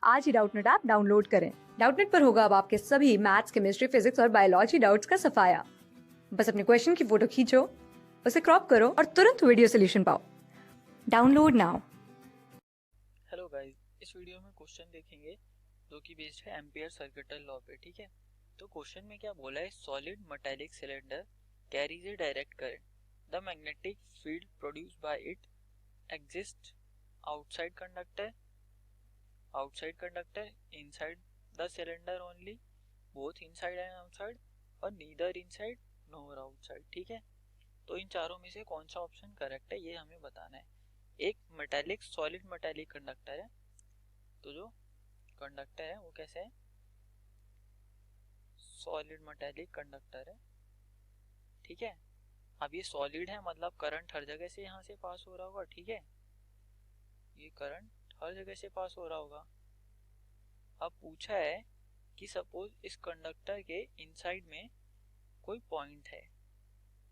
आज ही Doubtnut app download करें। Doubtnut पर होगा अब आपके सभी मैथ्स, केमिस्ट्री, फिजिक्स और बायोलॉजी डाउट्स का सफाया। बस अपने क्वेश्चन की फोटो खींचो, उसे क्रॉप करो और तुरंत वीडियो सोल्यूशन पाओ। Download now. हेलो गाइस, इस वीडियो में क्वेश्चन देखेंगे जो कि बेस्ड है एम्पियर सर्किटल लॉ पे। ठीक है, तो क्वेश्चन में क्या बोला है, solid metallic cylinder carries A direct current, the magnetic field produced by it exist outside conductor inside the cylinder only, both inside and outside, और नीदर इनसाइड नोर आउटसाइड। ठीक है, तो इन चारों में से कौन सा ऑप्शन करेक्ट है ये हमें बताना है। एक मेटालिक सॉलिड मेटालिक कंडक्टर है, तो जो कंडक्टर है वो कैसे है, सॉलिड मेटालिक कंडक्टर है। ठीक है, अब ये सॉलिड है मतलब करंट हर जगह से यहाँ से पास हो रहा होगा। ठीक है, ये करंट हर जगह से पास हो रहा होगा। अब पूछा है कि सपोज इस कंडक्टर के इनसाइड में कोई पॉइंट है,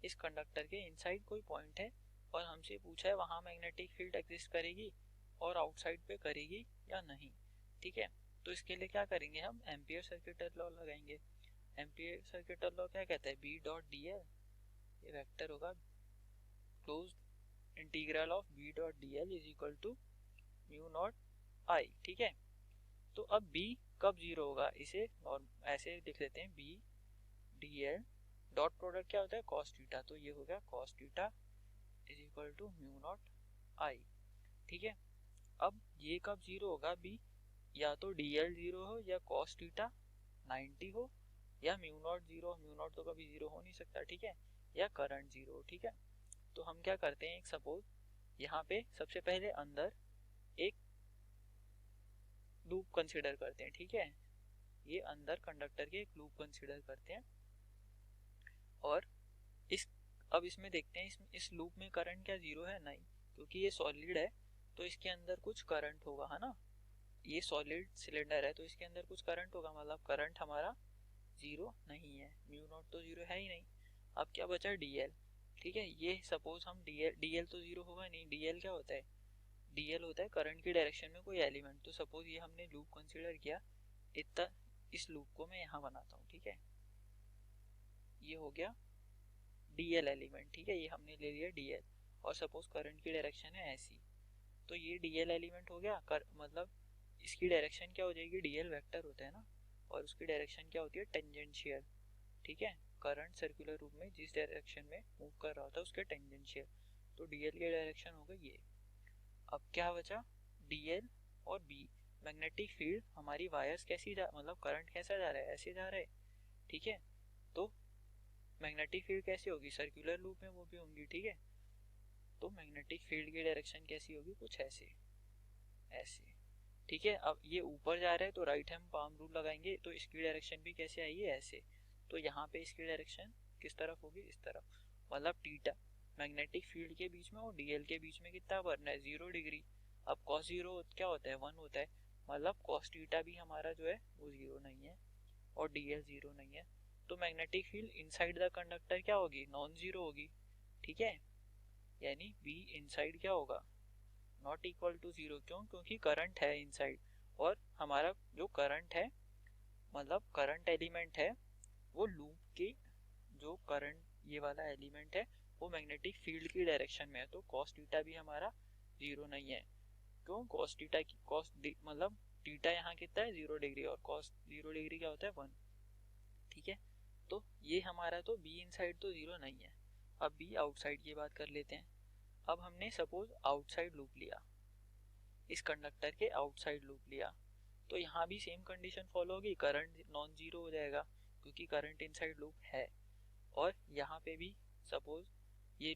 इस कंडक्टर के इनसाइड कोई पॉइंट है और हमसे पूछा है वहां मैग्नेटिक फील्ड एग्जिस्ट करेगी और आउटसाइड पे करेगी या नहीं। ठीक है, तो इसके लिए क्या करेंगे, हम एम्पियर सर्किटल लॉ लगाएंगे। एम्पियर सर्किटल लॉ क्या कहता है, बी डॉट डी एल, ये वेक्टर होगा close integral of B dot D L is equal to mu naught I. ठीक है, तो अब बी कब जीरो होगा, इसे ऐसे लिख लेते हैं, B D L dot product क्या होता है, कॉस थीटा, तो ये हो गया cos theta is equal to mu naught I. ठीक है, अब ये कब जीरो होगा, बी या तो डी एल जीरो हो या कॉस थीटा 90 हो या mu naught zero, mu naught तो कभी जीरो हो नहीं सकता। ठीक है, या करंट जीरो हो। ठीक है, तो हम क्या करते हैं, एक सपोज यहाँ पे सबसे पहले अंदर एक लूप कंसिडर करते हैं। ठीक है, ये अंदर कंडक्टर के एक लूप कंसिडर करते हैं और इस अब इसमें देखते हैं इस लूप में करंट क्या जीरो है, नहीं, क्योंकि ये सॉलिड है तो इसके अंदर कुछ करंट होगा, है ना। ये सॉलिड सिलेंडर है तो इसके अंदर कुछ करंट होगा, मतलब करंट हमारा जीरो नहीं है, म्यू नॉट तो जीरो है ही नहीं। अब क्या बचा, डीएल। ठीक है, ये सपोज हम डीएल तो जीरो होगा नहीं, डीएल क्या होता है, डीएल होता है करंट की डायरेक्शन में कोई एलिमेंट। तो सपोज ये हमने लूप कंसीडर किया, इतना इस लूप को मैं यहाँ बनाता हूँ। ठीक है, ये हो गया डीएल एलिमेंट। ठीक है, ये हमने ले लिया डीएल और सपोज करंट की डायरेक्शन है ऐसी, तो ये डीएल एलिमेंट हो गया मतलब इसकी डायरेक्शन क्या हो जाएगी, डीएल वेक्टर होता है ना, और उसकी डायरेक्शन क्या होती है, टेंजेंशियल। ठीक है, करंट सर्कुलर रूप में जिस डायरेक्शन में मूव कर रहा होता है उसके टेंजेंशियल, तो डीएल की डायरेक्शन होगा ये। अब क्या बचा, डीएल और बी, मैग्नेटिक फील्ड हमारी वायर्स कैसी मतलब करंट कैसा जा रहा है, ऐसे जा रहा है। ठीक है, तो मैग्नेटिक फील्ड कैसी होगी, सर्कुलर लूप में वो भी होंगी। ठीक है, तो मैग्नेटिक फील्ड की डायरेक्शन कैसी होगी, कुछ ऐसे ऐसे। ठीक है, अब ये ऊपर जा रहा है तो राइट हैंड पाम रूल लगाएंगे, तो इसकी डायरेक्शन भी कैसे आएगी, ऐसे। तो यहाँ पे इसकी डायरेक्शन किस तरफ होगी, इस तरफ, मतलब थीटा मैग्नेटिक फील्ड के बीच में और डीएल के बीच में कितना बनना है, 0 डिग्री। अब कॉस जीरो क्या होता है, 1 होता है, मतलब कॉस थीटा भी हमारा जो है वो जीरो नहीं है और डीएल जीरो नहीं है, तो magnetic field inside the conductor क्या होगी, नॉन जीरो होगी। ठीक है, यानी बी इनसाइड क्या होगा, नॉट इक्वल टू जीरो। क्यों, क्योंकि करंट है इनसाइड और हमारा जो करंट है मतलब करंट एलिमेंट है वो लूप के, जो करंट ये वाला एलिमेंट है वो मैग्नेटिक फील्ड की डायरेक्शन में है, तो कॉस थीटा भी हमारा जीरो नहीं है। क्यों, कॉस थीटा की मतलब थीटा यहाँ कितना है, 0 डिग्री, और कॉस 0 डिग्री क्या होता है, 1। ठीक है, तो ये हमारा तो बी इनसाइड तो जीरो नहीं है। अब बी आउटसाइड की बात कर लेते हैं। अब हमने सपोज आउटसाइड लूप लिया, इस कंडक्टर के आउटसाइड लूप लिया, तो यहाँ भी सेम कंडीशन फॉलो होगी, करंट नॉन जीरो हो जाएगा क्योंकि करंट इनसाइड लूप है। और यहाँ पे भी सपोज ये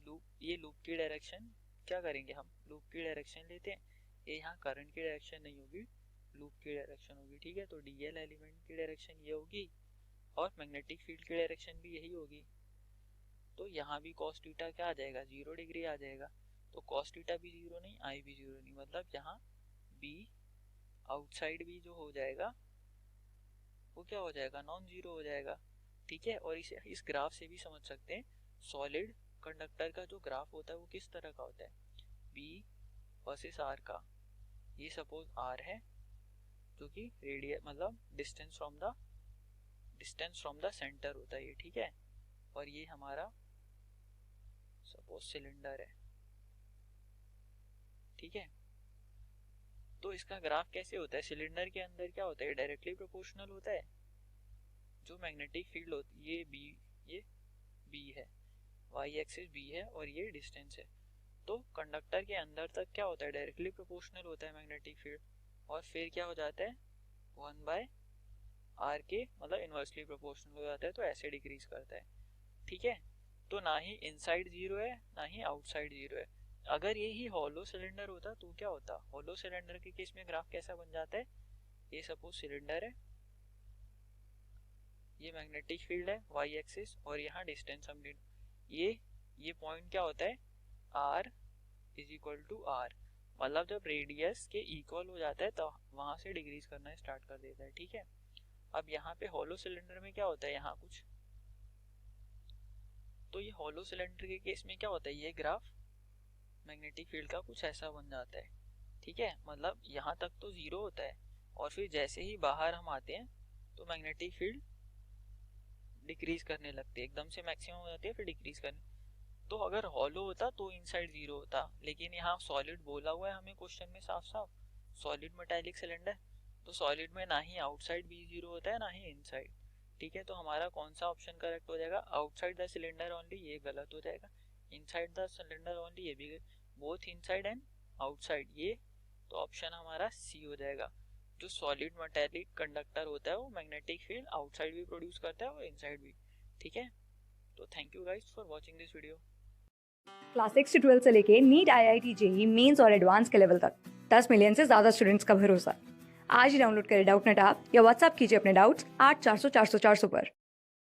लूप की डायरेक्शन क्या करेंगे, हम लूप की डायरेक्शन लेते हैं, ये यहाँ करंट की डायरेक्शन नहीं होगी, लूप की डायरेक्शन होगी। ठीक है, तो डीएल एलिमेंट की डायरेक्शन ये होगी और मैग्नेटिक फील्ड की डायरेक्शन भी यही होगी, तो यहाँ भी कॉस थीटा क्या आ जाएगा, 0 डिग्री आ जाएगा। तो कॉस थीटा भी जीरो नहीं, आई भी जीरो नहीं, मतलब यहाँ बी आउटसाइड भी जो हो जाएगा वो क्या हो जाएगा, नॉन जीरो हो जाएगा। ठीक है, और इसे इस ग्राफ से भी समझ सकते हैं, सॉलिड कंडक्टर का जो ग्राफ होता है वो किस तरह का होता है, बी वर्सेस आर का। ये सपोज आर है जो कि रेडियस मतलब डिस्टेंस फ्रॉम द सेंटर होता है ये, ठीक है। और ये हमारा सपोज सिलेंडर है, ठीक है। तो इसका ग्राफ कैसे होता है, सिलेंडर के अंदर क्या होता है, डायरेक्टली प्रोपोर्शनल होता है। जो मैग्नेटिक फील्ड होती है ये बी है, वाई एक्सिस बी है और ये डिस्टेंस है। तो कंडक्टर के अंदर तक क्या होता है, डायरेक्टली प्रोपोर्शनल होता है मैग्नेटिक फील्ड, और फिर क्या हो जाता है 1/r के मतलब इनवर्सली प्रोपोर्शनल हो जाता है, तो ऐसे डिक्रीज करता है, ठीक है। तो ना ही इनसाइड जीरो है ना ही आउटसाइड जीरो है। अगर ये ही हॉलो सिलेंडर होता तो क्या होता, हॉलो सिलेंडर के केस में ग्राफ कैसा बन जाता है, ये सपोज सिलेंडर है, ये मैग्नेटिक फील्ड है वाई एक्सिस और यहाँ डिस्टेंस हम ये पॉइंट क्या होता है r is equal to R, मतलब जब रेडियस के इक्वल हो जाता है तो वहां से डिक्रीज करना स्टार्ट कर देता है, ठीक है। अब यहाँ पे हॉलो सिलेंडर में क्या होता है, यहाँ कुछ, तो ये हॉलो सिलेंडर के केस में क्या होता है, ये ग्राफ मैग्नेटिक फील्ड का कुछ ऐसा बन जाता है, ठीक है। मतलब यहाँ तक तो जीरो होता है और फिर जैसे ही बाहर हम आते हैं तो मैग्नेटिक फील्ड डिक्रीज करने लगती है, एकदम से मैक्सिमम हो जाती है फिर डिक्रीज करने। तो अगर हॉलो होता तो इनसाइड जीरो होता, लेकिन यहाँ सॉलिड बोला हुआ है हमें क्वेश्चन में साफ साफ, सॉलिड मेटालिक सिलेंडर, तो सॉलिड में ना ही आउटसाइड बी जीरो होता है ना ही इनसाइड, ठीक है। तो हमारा कौन सा ऑप्शन करेक्ट हो जाएगा, आउटसाइड द सिलेंडर ओनली, ये गलत हो जाएगा, इनसाइड द सिलेंडर ओनली ये भी, बोथ इनसाइड एंड आउटसाइड ये, तो ऑप्शन हमारा सी हो जाएगा। जो सॉलिड मेटालिक कंडक्टर होता है वो मैग्नेटिक फील्ड आउटसाइड भी प्रोड्यूस करता है और इनसाइड भी, ठीक है। तो thank you guys for watching this video. Class 6 से 12 से लेके नीट, IIT, जेईई मेंस और एडवांस के लेवल तक 10 मिलियन से ज्यादा स्टूडेंट्स का भरोसा। आज ही डाउनलोड करें डाउटनेट ऐप या व्हाट्सएप कीजिए अपने डाउट्स 8400 400 400 पर।